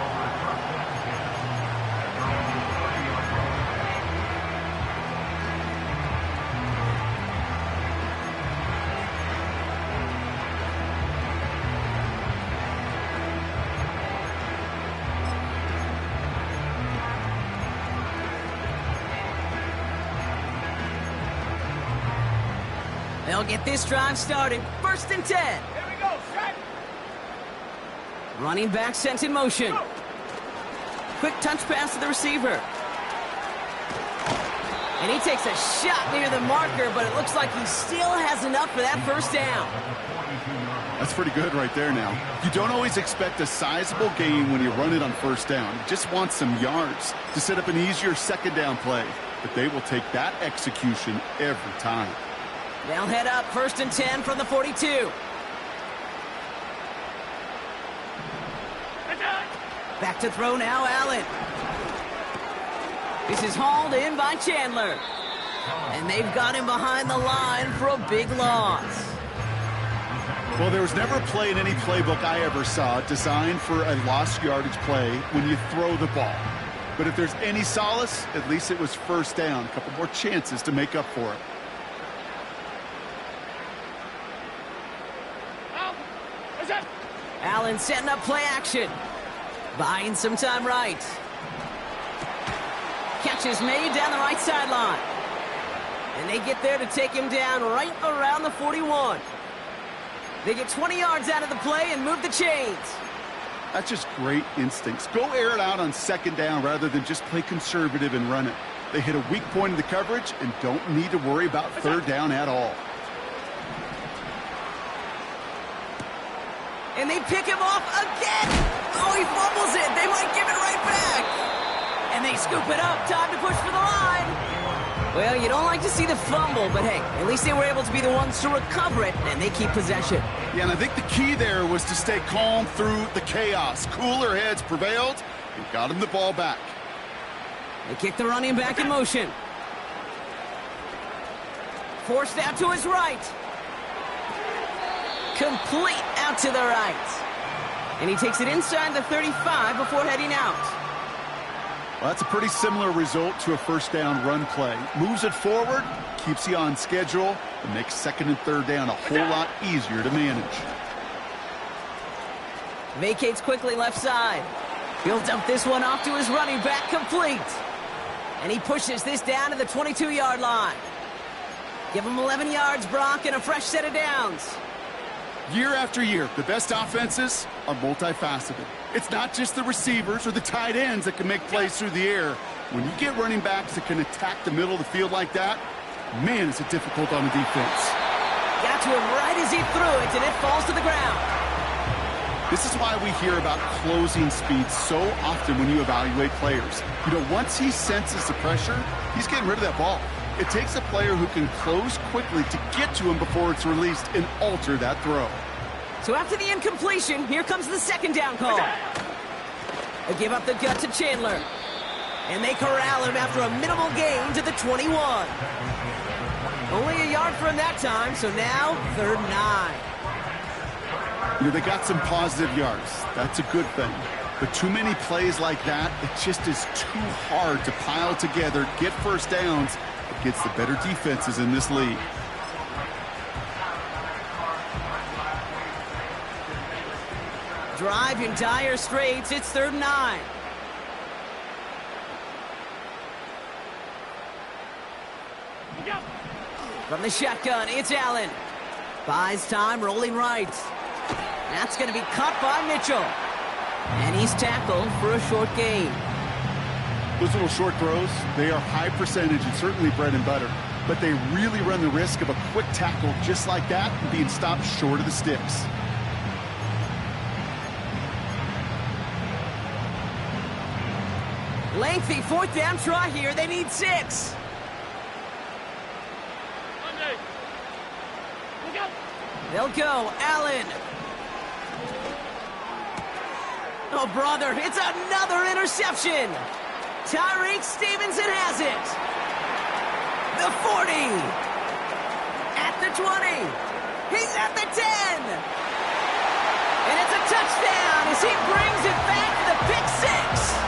S1: They'll get this drive started. 1st and 10.
S3: Here we go, set.
S1: Running back sent in motion. Quick touch pass to the receiver. And he takes a shot near the marker, but it looks like he still has enough for that first down.
S2: That's pretty good right there now. You don't always expect a sizable gain when you run it on 1st down. You just want some yards to set up an easier 2nd down play. But they will take that execution every time.
S1: They'll head up 1st and 10 from the 42. Back to throw now, Allen. This is hauled in by Chandler. And they've got him behind the line for a big loss.
S2: Well, there was never a play in any playbook I ever saw designed for a lost yardage play when you throw the ball. But if there's any solace, at least it was 1st down. A couple more chances to make up for it.
S1: Allen setting up play action. Buying some time right. Catch is made down the right sideline. And they get there to take him down right around the 41. They get 20 yards out of the play and move the chains.
S2: That's just great instincts. Go air it out on 2nd down rather than just play conservative and run it. They hit a weak point in the coverage and don't need to worry about 3rd down at all.
S1: And they pick him off again. Oh, he fumbles it. They might give it right back. And they scoop it up. Time to push for the line. Well, you don't like to see the fumble, but hey, at least they were able to be the ones to recover it, and they keep possession.
S2: Yeah, and I think the key there was to stay calm through the chaos. Cooler heads prevailed and got him the ball back.
S1: They kick the running back in motion. Forced out to his right. Complete out to the right. And he takes it inside the 35 before heading out.
S2: Well, that's a pretty similar result to a 1st down run play. Moves it forward, keeps you on schedule, and makes 2nd and 3rd down a whole lot easier to manage.
S1: Vacates quickly left side. He'll dump this one off to his running back, complete. And he pushes this down to the 22-yard line. Give him 11 yards, Brock, and a fresh set of downs.
S2: Year after year, the best offenses are multifaceted. It's not just the receivers or the tight ends that can make plays through the air. When you get running backs that can attack the middle of the field like that, man, is it difficult on the defense.
S1: Got to him right as he threw it, and it falls to the ground.
S2: This is why we hear about closing speed so often when you evaluate players. You know, once he senses the pressure, he's getting rid of that ball. It takes a player who can close quickly to get to him before it's released and alter that throw.
S1: So after the incompletion, here comes the 2nd down call. They give up the gut to Chandler. And they corral him after a minimal gain to the 21. Only a yard for him that time, so now 3rd and 9.
S2: You know, they got some positive yards. That's a good thing. But too many plays like that, it just is too hard to pile together, get 1st downs against the better defenses in this league.
S1: Drive in dire straits. It's 3rd and 9. From the shotgun, it's Allen. Buys time, rolling right. That's going to be caught by Mitchell. And he's tackled for a short gain.
S2: Those little short throws, they are high percentage and certainly bread and butter. But they really run the risk of a quick tackle just like that and being stopped short of the sticks.
S1: Lengthy fourth down try here. They need 6. They'll go. Allen. Oh, brother, it's another interception. Tyreek Stevenson has it. The 40. At the 20. He's at the 10. And it's a touchdown as he brings it back to the pick 6.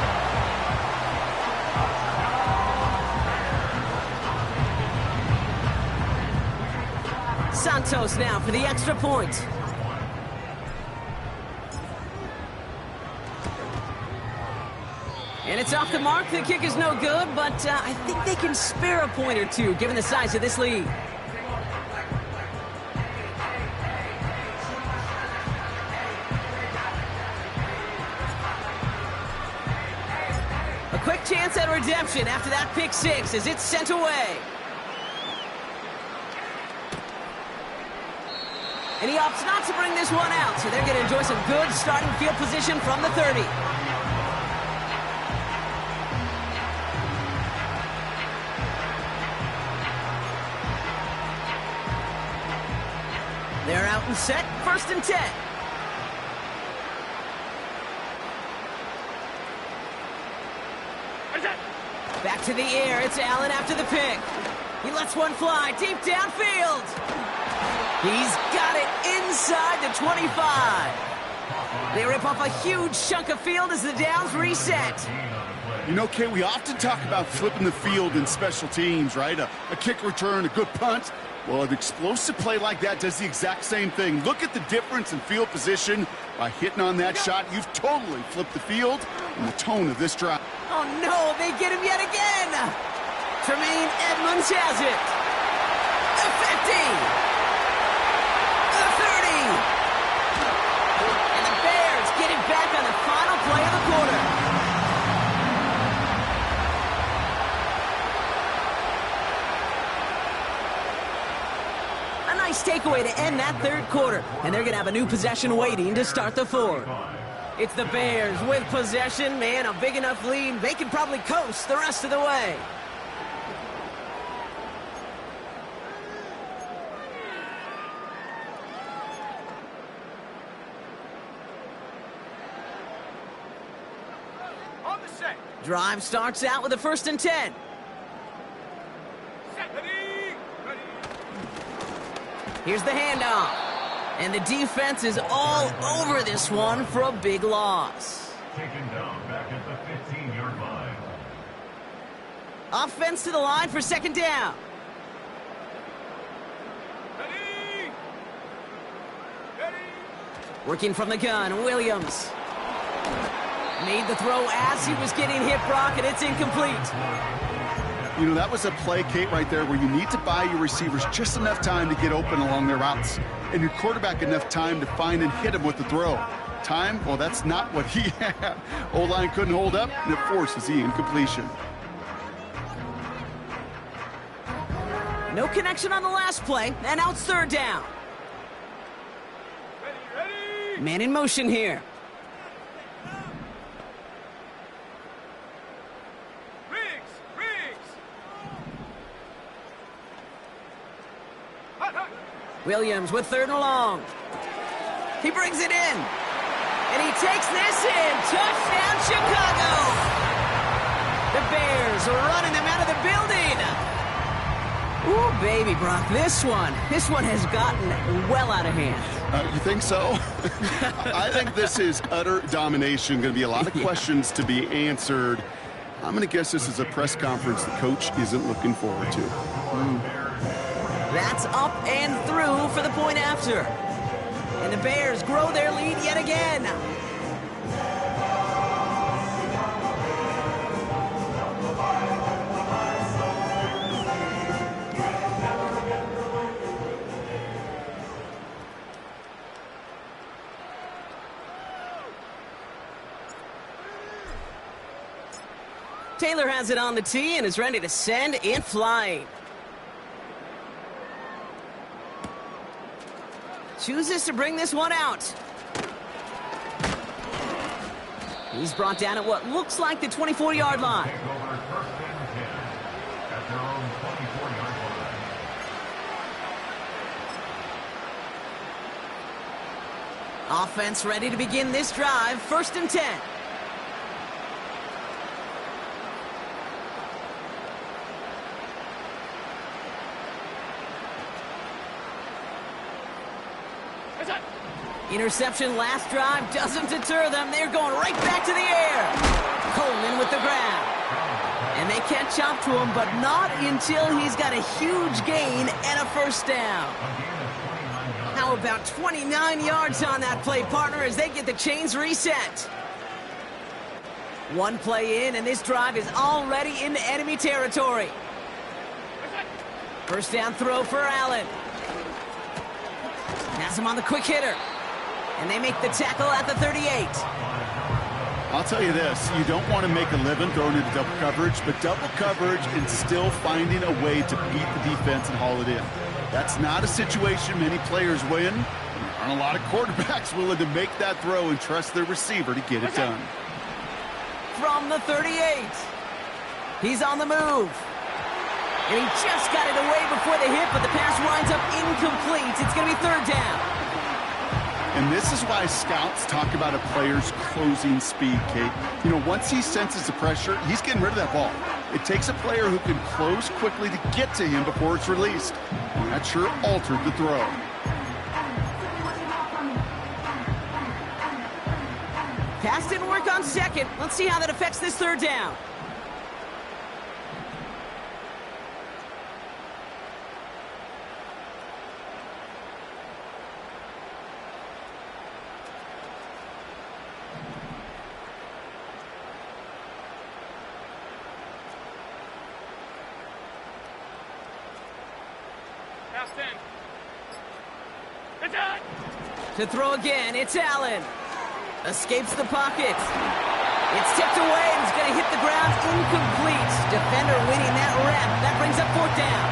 S1: Santos now for the extra point. And it's off the mark. The kick is no good, but I think they can spare a point or two given the size of this lead. A quick chance at redemption after that pick 6 as it's sent away. And he opts not to bring this one out, so they're going to enjoy some good starting field position from the 30. They're out and set, 1st and 10. Back to the air, it's Allen after the pick. He lets one fly deep downfield. He's got it inside the 25. They rip off a huge chunk of field as the downs reset.
S2: You know, Kay, we often talk about flipping the field in special teams, right? A kick return, a good punt. Well, an explosive play like that does the exact same thing. Look at the difference in field position. By hitting on that shot, you've totally flipped the field and the tone of this drive.
S1: Oh, no, they get him yet again. Tremaine Edmonds has it. The 50. And the Bears get it back on the final play of the quarter. A nice takeaway to end that 3rd quarter. And they're going to have a new possession waiting to start the 4th. It's the Bears with possession. Man, a big enough lead. They can probably coast the rest of the way. Drive starts out with a 1st and 10. Here's the handoff. And the defense is all over this one for a big loss.
S4: Taken down back at the 15-yard line.
S1: Offense to the line for 2nd down. Working from the gun, Williams. Made the throw as he was getting hit, Brock, and it's incomplete.
S2: You know, that was a play, Kate, right there where you need to buy your receivers just enough time to get open along their routes. And your quarterback enough time to find and hit him with the throw. Time? Well, that's not what he had. O-line couldn't hold up, and it forces the incompletion.
S1: No connection on the last play, and now it's 3rd down. Man in motion here. Williams with 3rd and long. He brings it in. And he takes this in. Touchdown, Chicago. The Bears are running them out of the building. Ooh, baby, Brock. This one has gotten well out of hand.
S2: You think so? I think this is utter domination. Going to be a lot of questions to be answered. I'm going to guess this is a press conference the coach isn't looking forward to.
S1: That's up and through for the point after. And the Bears grow their lead yet again. Taylor has it on the tee and is ready to send it flying. Chooses to bring this one out. He's brought down at what looks like the 24-yard line.
S4: Take over first and 10 at their own 24-yard line.
S1: Offense ready to begin this drive. First and 10. Interception last drive doesn't deter them. They're going right back to the air. Coleman with the grab. And they can't chop to him, but not until he's got a huge gain and a first down. How about 29 yards on that play, partner, as they get the chains reset? One play in, and this drive is already into enemy territory. First down throw for Allen. Has him on the quick hitter. And they make the tackle at the 38.
S2: I'll tell you this, you don't want to make a living throwing into double coverage, but double coverage and still finding a way to beat the defense and haul it in. That's not a situation many players win. There aren't a lot of quarterbacks willing to make that throw and trust their receiver to get it done.
S1: From the 38. He's on the move. And he just got it away before the hit, but the pass winds up incomplete. It's going to be third down.
S2: And this is why scouts talk about a player's closing speed, Kate. You know, once he senses the pressure, he's getting rid of that ball. It takes a player who can close quickly to get to him before it's released. And that sure altered the throw.
S1: Pass didn't work on second. Let's see how that affects this third down. To throw again, it's Allen. Escapes the pocket. It's tipped away and it's going to hit the ground incomplete. Defender winning that rep. That brings up fourth down.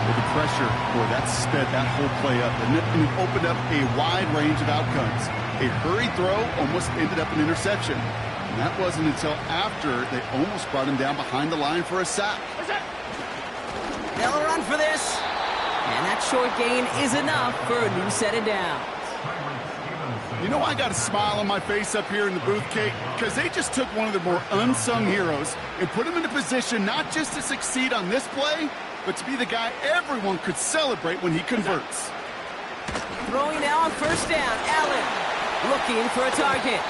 S2: With the pressure, boy, that sped that whole play up. And it opened up a wide range of outcomes. A hurried throw almost ended up an interception. And that wasn't until after they almost brought him down behind the line for a sack.
S1: They'll run for this. And that short gain is enough for a new set of downs.
S2: You know, I got a smile on my face up here in the booth, Kate, because they just took one of the more unsung heroes and put him in a position not just to succeed on this play, but to be the guy everyone could celebrate when he converts.
S1: Throwing now on first down, Allen looking for a target.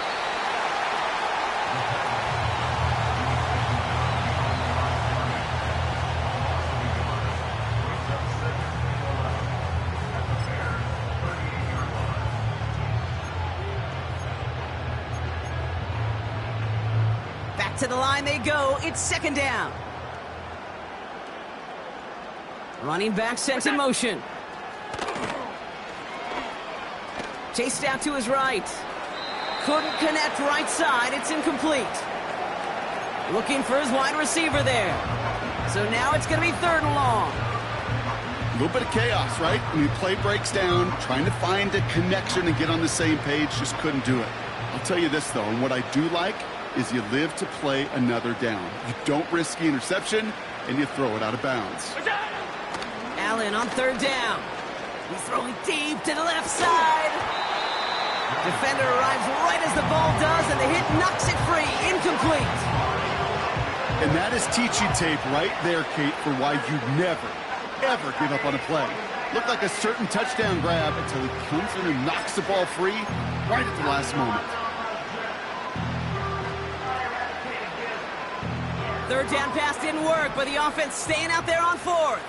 S1: To the line they go. It's second down. Running back sent in motion. Chased out to his right. Couldn't connect right side. It's incomplete. Looking for his wide receiver there. So now it's going to be third and long.
S2: A little bit of chaos, right? When the play breaks down, trying to find a connection and get on the same page, just couldn't do it. I'll tell you this, though, and what I do like is you live to play another down. You don't risk the interception, and you throw it out of bounds.
S1: Allen on third down. He's throwing deep to the left side. Defender arrives right as the ball does, and the hit knocks it free. Incomplete.
S2: And that is teaching tape right there, Kate, for why you never, ever give up on a play. Looked like a certain touchdown grab until he comes in and knocks the ball free right at the last moment.
S1: Third down pass didn't work, but the offense staying out there on fourth.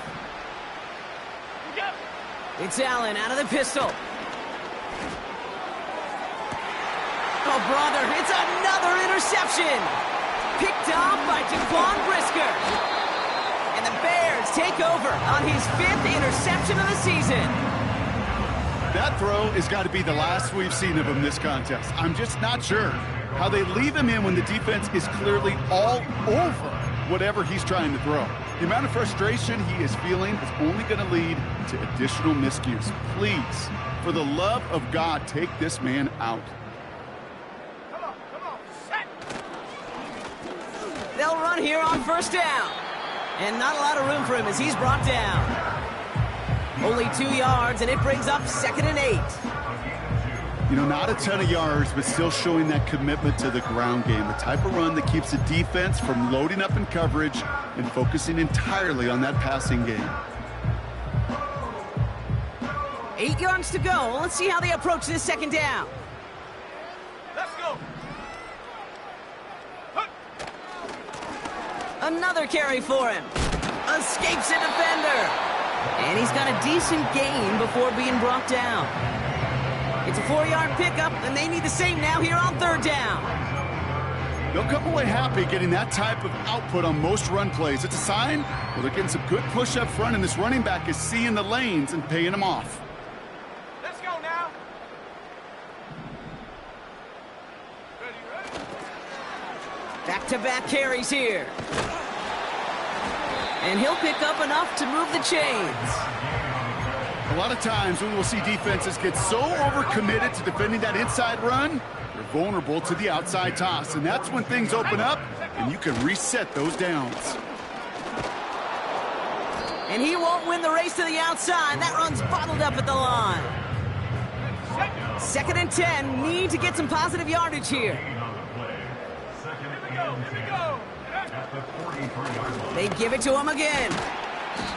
S1: It's Allen out of the pistol. Oh, brother, it's another interception. Picked off by Jaquan Brisker. And the Bears take over on his fifth interception of the season.
S2: That throw has got to be the last we've seen of him this contest. I'm just not sure. how they leave him in when the defense is clearly all over whatever he's trying to throw. The amount of frustration he is feeling is only going to lead to additional miscues. Please, for the love of God, take this man out.
S3: Come on, set.
S1: They'll run here on first down. And not a lot of room for him as he's brought down. Only 2 yards, and it brings up 2nd and 8.
S2: You know, not a ton of yards, but still showing that commitment to the ground game. The type of run that keeps the defense from loading up in coverage and focusing entirely on that passing game.
S1: 8 yards to go. Let's see how they approach this 2nd down.
S3: Let's go.
S1: Another carry for him. Escapes a defender. And he's got a decent gain before being brought down. It's a 4-yard pickup, and they need the same now here on 3rd down.
S2: They'll come away happy getting that type of output on most run plays. It's a sign where they're getting some good push up front, and this running back is seeing the lanes and paying them off.
S3: Let's go now. Ready.
S1: Back-to-back carries here. And he'll pick up enough to move the chains.
S2: A lot of times we will see defenses get so overcommitted to defending that inside run, they're vulnerable to the outside toss. And that's when things open up and you can reset those downs.
S1: And he won't win the race to the outside. That run's bottled up at the line. 2nd and 10. Need to get some positive yardage here.
S3: Here we go.
S1: They give it to him again.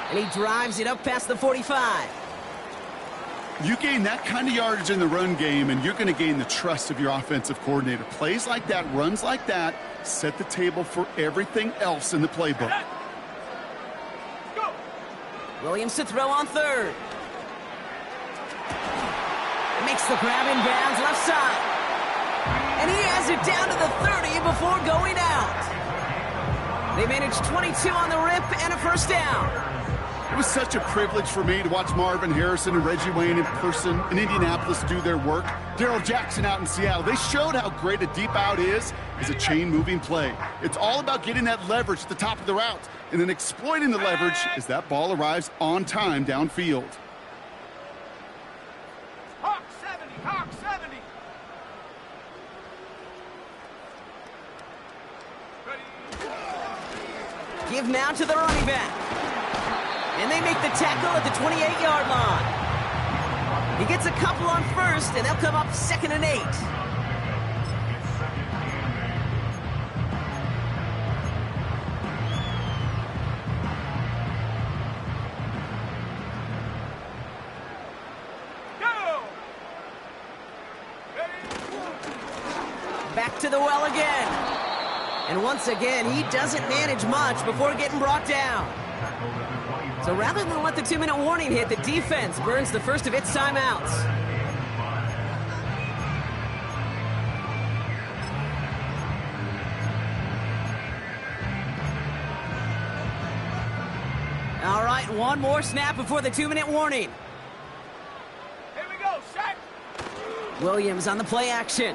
S1: And he drives it up past the 45.
S2: You gain that kind of yardage in the run game, and you're going to gain the trust of your offensive coordinator. Plays like that, runs like that, set the table for everything else in the playbook.
S3: Go.
S1: Williams to throw on 3rd. Makes the grab in bounds left side. And he has it down to the 30 before going out. They managed 22 on the rip and a 1st down.
S2: It was such a privilege for me to watch Marvin Harrison and Reggie Wayne in person in Indianapolis do their work. Darrell Jackson out in Seattle. They showed how great a deep out is as a chain-moving play. It's all about getting that leverage at the top of the route and then exploiting the leverage as that ball arrives on time downfield.
S3: Hawk 70. Hawk 70. Ready.
S1: Give now to the running back. And they make the tackle at the 28-yard line. He gets a couple on 1st, and they'll come up 2nd and 8.
S3: Go. Ready.
S1: Back to the well again. And once again, he doesn't manage much before getting brought down. So rather than let the 2-minute warning hit, the defense burns the first of its timeouts. All right, one more snap before the 2-minute warning.
S3: Here we go. Set.
S1: Williams on the play action.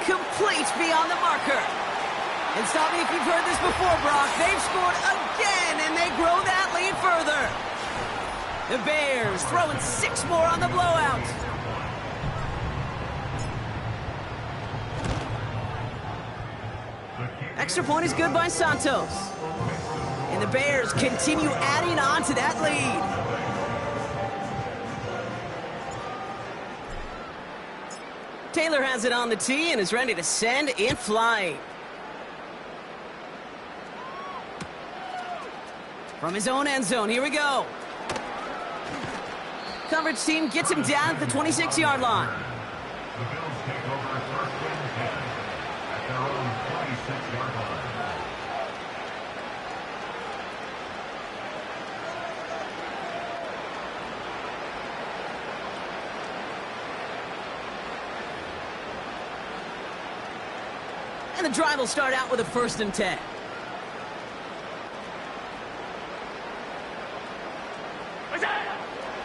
S1: Complete beyond the marker. And stop me if you've heard this before, Brock. They've scored again, and they grow that lead further. The Bears throwing 6 more on the blowout. Extra point is good by Santos. And the Bears continue adding on to that lead. Taylor has it on the tee and is ready to send it flying. From his own end zone, here we go. Coverage team gets him down at the 26-yard line.
S4: The Bills take over 1st and 10 at their own 26-yard line.
S1: And the drive will start out with a 1st and 10.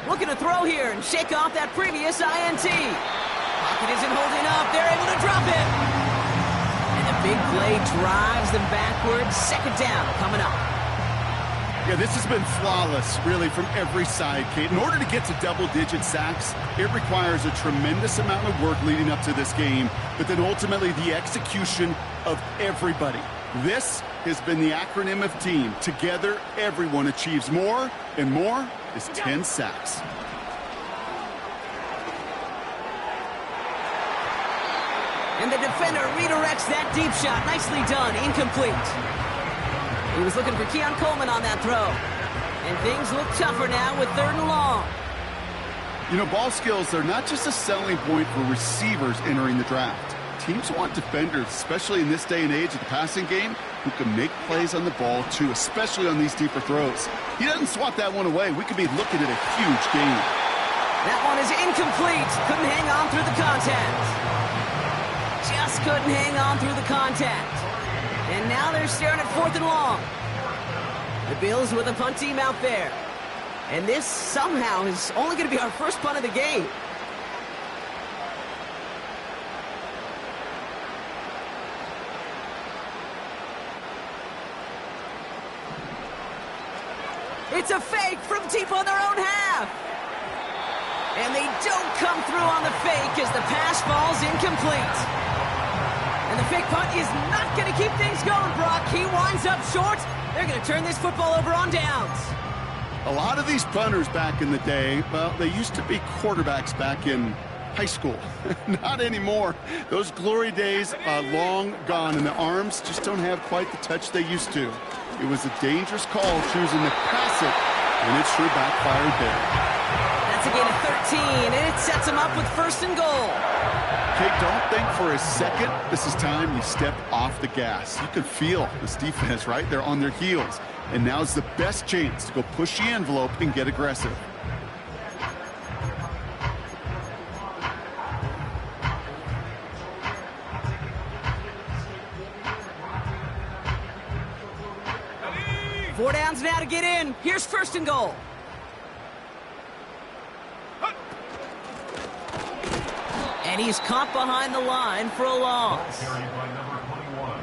S1: Looking to throw here and shake off that previous INT. Pocket pocket isn't holding up. They're able to drop it. And the big play drives them backwards. Second down coming up.
S2: Yeah, this has been flawless, really, from every side, Kate. In order to get to double-digit sacks, it requires a tremendous amount of work leading up to this game, but then ultimately the execution of everybody. This has been the acronym of team. Together, everyone achieves more, and more is 10 sacks.
S1: And the defender redirects that deep shot. Nicely done. Incomplete. He was looking for Keon Coleman on that throw. And things look tougher now with 3rd and long.
S2: You know, ball skills are not just a selling point for receivers entering the draft. Teams want defenders, especially in this day and age of the passing game, who can make plays on the ball, too, especially on these deeper throws. He doesn't swat that one away. We could be looking at a huge game.
S1: That one is incomplete. Couldn't hang on through the contact. Just couldn't hang on through the contact. And now they're staring at 4th and long. The Bills with a punt team out there. And this somehow is only going to be our first punt of the game. It's a fake from deep on their own half. And they don't come through on the fake as the pass falls incomplete. And the fake punt is not going to keep things going, Brock. He winds up short. They're going to turn this football over on downs.
S2: A lot of these punters back in the day, well, they used to be quarterbacks back in high school. Not anymore. Those glory days are long gone, and the arms just don't have quite the touch they used to. It was a dangerous call choosing to pass it, and it sure backfired there.
S1: That's a gain of 13, and it sets them up with 1st and goal.
S2: Kate, don't think for a second this is time you step off the gas. You can feel this defense, right? They're on their heels. And now's the best chance to go push the envelope and get aggressive.
S1: Four downs now to get in. Here's 1st and goal. And he's caught behind the line for a loss.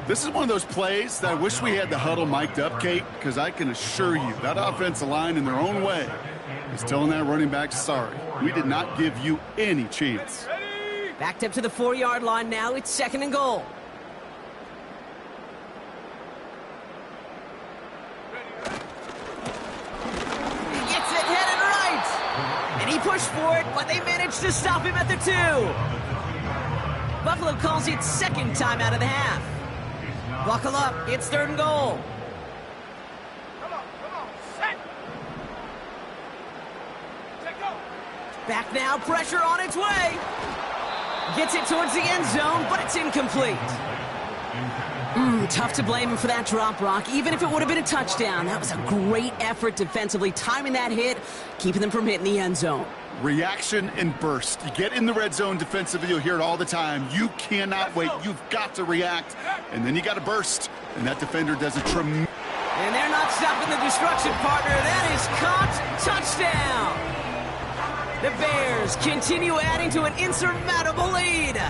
S2: This is one of those plays that I wish we had the huddle mic'd up, Kate, because I can assure you that offensive line in their own way is telling that running back, sorry, we did not give you any chance.
S1: Backed up to the 4-yard line now. It's 2nd and goal. He gets it headed right. And he pushed for it, but they managed to stop him at the 2. Buffalo calls it 2nd time out of the half. Buckle up. It's 3rd and goal.
S3: Come on, set. Let go.
S1: Back now, pressure on its way. Gets it towards the end zone, but it's incomplete. Tough to blame him for that drop, Brock. Even if it would have been a touchdown, that was a great effort defensively, timing that hit, keeping them from hitting the end zone.
S2: Reaction and burst. You get in the red zone defensively, you'll hear it all the time. You cannot wait. You've got to react, and then you got to burst. And that defender does a tremendous...
S1: And they're not stopping the destruction, partner. That is caught. Touchdown. The Bears continue adding to an insurmountable lead.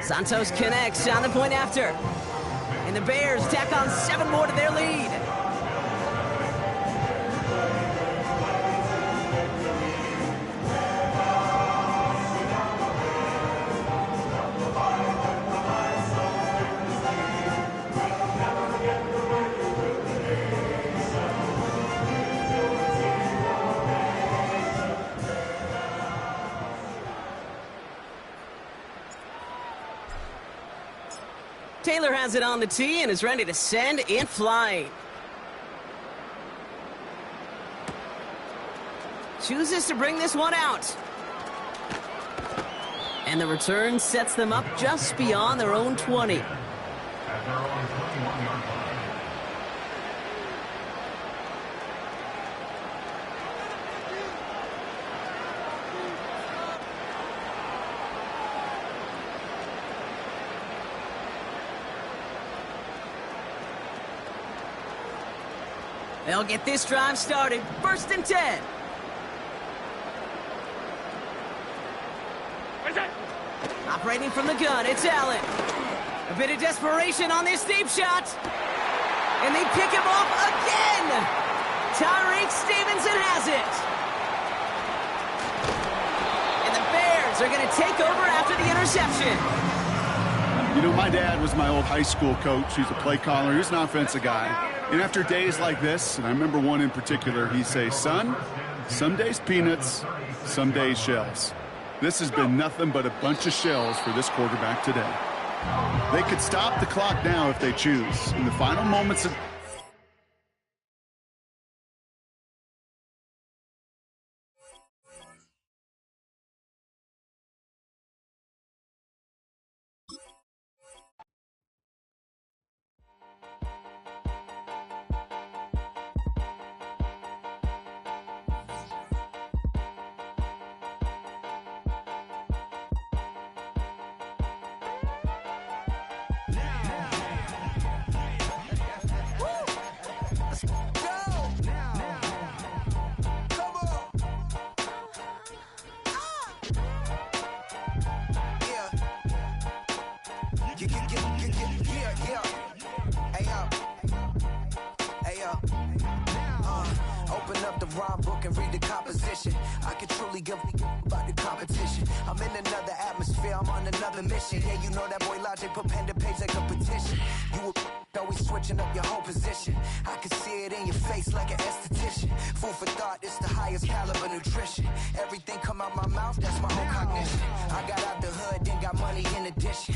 S1: Santos connects on the point after. And the Bears tack on 7 more to their lead. Taylor has it on the tee and is ready to send it flying. Chooses to bring this one out. And the return sets them up just beyond their own 20.
S4: At their own 21-yard line.
S1: They'll get this drive started. 1st and 10. Operating from the gun, it's Allen. A bit of desperation on this deep shot. And they pick him off again. Tyreek Stevenson has it. And the Bears are going to take over after the interception.
S2: You know, my dad was my old high school coach. He's a play caller. He was an offensive guy. And after days like this, and I remember one in particular, he'd say, son, some days peanuts, some days shells. This has been nothing but a bunch of shells for this quarterback today. They could stop the clock now if they choose. In the final moments of...
S5: Open up the rhyme book and read the composition. I can truly give about the competition. I'm in another atmosphere, I'm on another mission. Yeah, you know that boy Logic put pen to page like a petition. You always switching up your whole position. I can see it in your face like an esthetician. Food for thought, it's the highest caliber nutrition. Everything come out my mouth, that's my whole cognition. I got out the hood, then got money in addition.